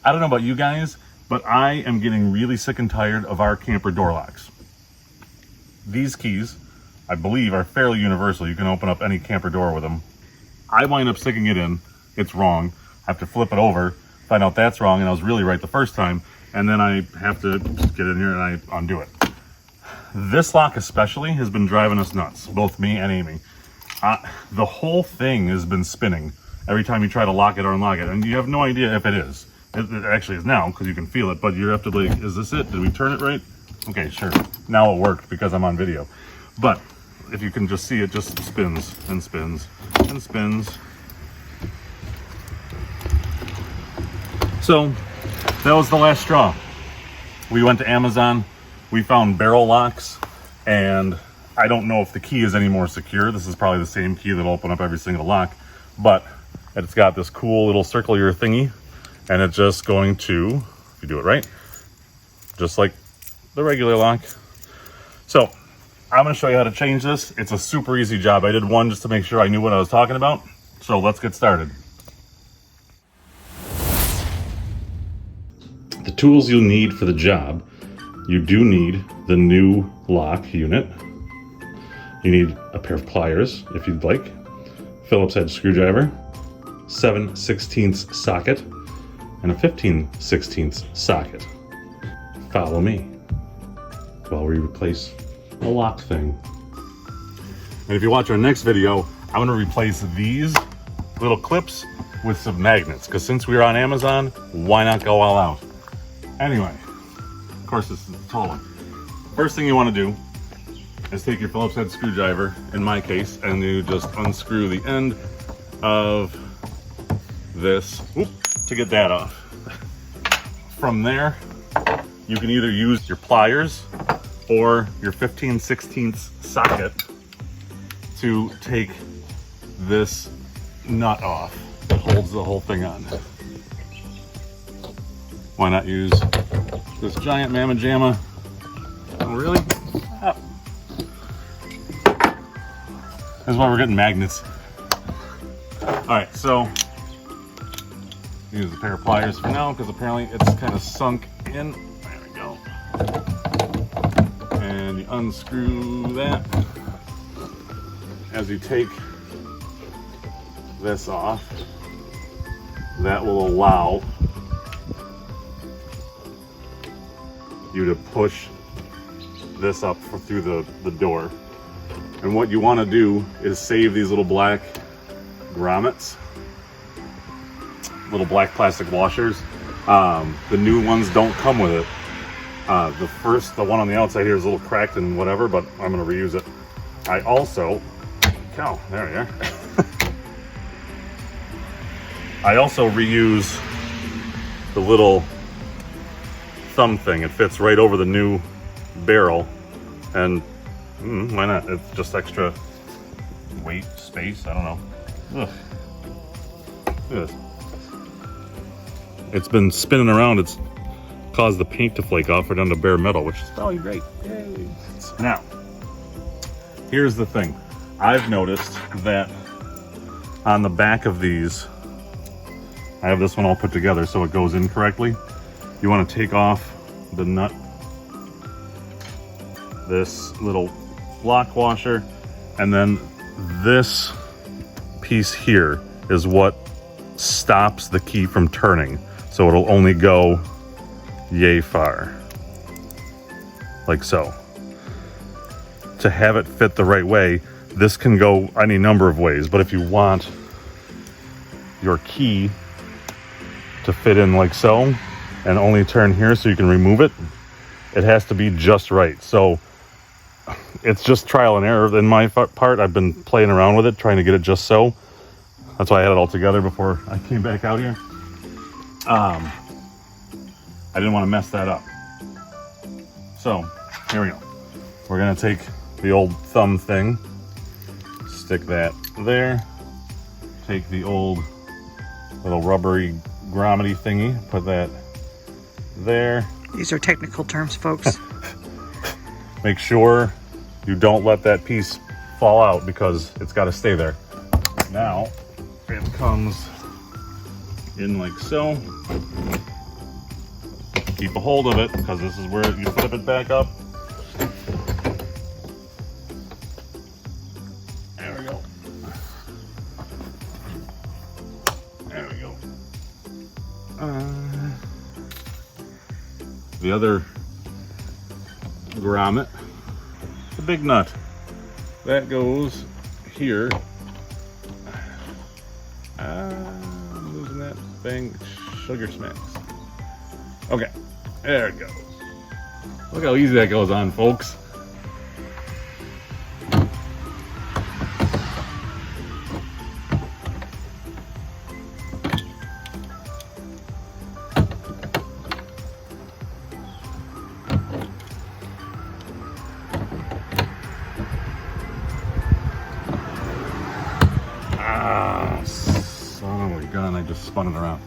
I don't know about you guys, but I am getting really sick and tired of our camper door locks. These keys, I believe, are fairly universal. You can open up any camper door with them. I wind up sticking it in. It's wrong. I have to flip it over, find out that's wrong, and I was really right the first time. And then I have to get in here and I undo it. This lock especially has been driving us nuts, both me and Amy. The whole thing has been spinning every time you try to lock it or unlock it, and you have no idea if it is. It actually is now, because you can feel it, but you have to like, is this it? Did we turn it right? Okay, sure. Now it worked because I'm on video. But if you can just see, it just spins and spins and spins. So that was the last straw. We went to Amazon, we found barrel locks, and I don't know if the key is any more secure. This is probably the same key that'll open up every single lock, but it's got this cool little circular thingy, and it's just going to, if you do it right, just like the regular lock. So I'm gonna show you how to change this. It's a super easy job. I did one just to make sure I knew what I was talking about. So let's get started. The tools you'll need for the job: you do need the new lock unit. You need a pair of pliers if you'd like, Phillips head screwdriver, 7/16 socket, and a 15/16 socket. Follow me while we replace the lock thing. And if you watch our next video, I'm gonna replace these little clips with some magnets, because since we were on Amazon, why not go all out? Anyway, of course this is the tall one. First thing you want to do is take your Phillips head screwdriver, in my case, and you just unscrew the end of this to get that off. From there, you can either use your pliers or your 15/16 socket to take this nut off that holds the whole thing on. Why not use this giant mamma jamma? Oh, really? Oh. That's why we're getting magnets. All right, so use a pair of pliers for now, because apparently it's kind of sunk in. There we go. And you unscrew that. As you take this off, that will allow you to push this up through the door. And what you want to do is save these little black grommets, little black plastic washers. The new ones don't come with it. The one on the outside here is a little cracked and whatever, but I'm going to reuse it. I also, there we are. I also reuse the little thumb thing. It fits right over the new barrel, and why not? It's just extra weight, space, I don't know. Ugh. Look at this. It's been spinning around. It's caused the paint to flake off or down to bare metal, which is probably great. Yay. Now, here's the thing. I've noticed that on the back of these, I have this one all put together so it goes in correctly. You want to take off the nut, this little lock washer, and then this piece here is what stops the key from turning. So it'll only go yay far, like so. To have it fit the right way, this can go any number of ways, but if you want your key to fit in like so, and only turn here so you can remove it, it has to be just right. So it's just trial and error in my part. I've been playing around with it, trying to get it just so. That's why I had it all together before I came back out here. I didn't want to mess that up. So here we go. We're gonna take the old thumb thing, stick that there, take the old little rubbery grommety thingy, put that there. These are technical terms, folks. Make sure you don't let that piece fall out because it's got to stay there. Now it comes in like so, keep a hold of it because this is where you flip it back up. There we go. There we go. The other grommet, the big nut, that goes here. I'm losing that thing. Sugar smacks. Okay, there it goes. Look how easy that goes on, folks. Son of a gun, I just spun it around.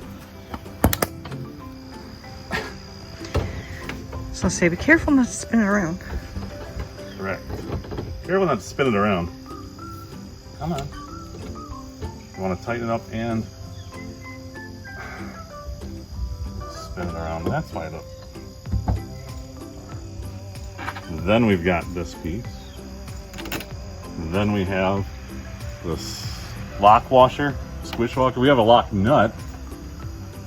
So say, be careful not to spin it around. Correct. Careful not to spin it around. Come on. You want to tighten it up and spin it around. That's why it up. Then we've got this piece. Then we have this lock washer, squish washer. We have a lock nut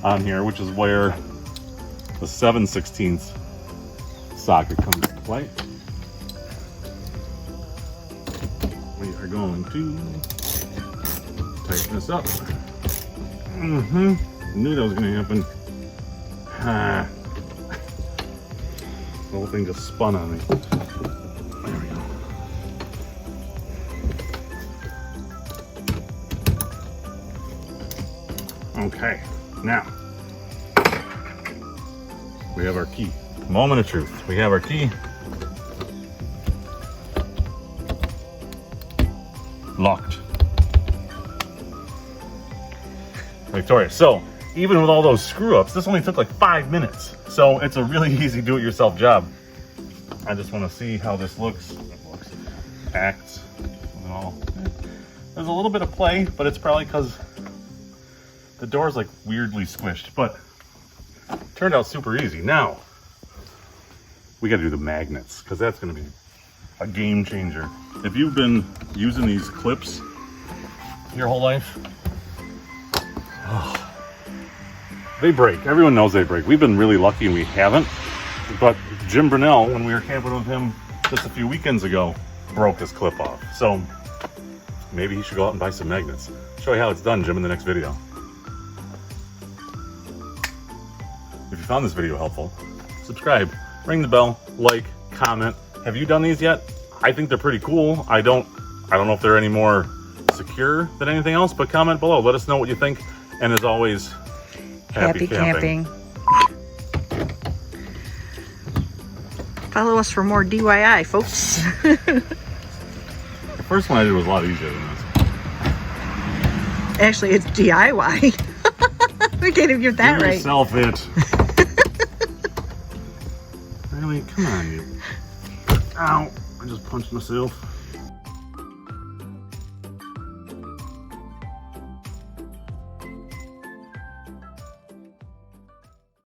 on here, which is where the 7/16 socket comes into play. We are going to tighten this up. Knew that was going to happen. The whole thing just spun on me. There we go. Okay, now we have our key. Moment of truth. We have our key. Locked. Victoria. So even with all those screw ups, this only took like 5 minutes. So it's a really easy do-it-yourself job. I just want to see how this looks. Acts. And all. There's a little bit of play, but it's probably because the door's like weirdly squished, but it turned out super easy. Now we got to do the magnets because that's going to be a game changer. If you've been using these clips your whole life, they break. Everyone knows they break. We've been really lucky and we haven't. But Jim Brunell, when we were camping with him just a few weekends ago, broke this clip off. So maybe he should go out and buy some magnets. Show you how it's done, Jim, in the next video. If you found this video helpful, subscribe, ring the bell, like, comment. Have you done these yet? I think they're pretty cool. I don't know if they're any more secure than anything else, but comment below. Let us know what you think. And as always, happy camping. Follow us for more DIY, folks. The first one I did was a lot easier than this. Actually, it's DIY. We can't even get that right. Give yourself it. Really? Come on, you. Ow. I just punched myself.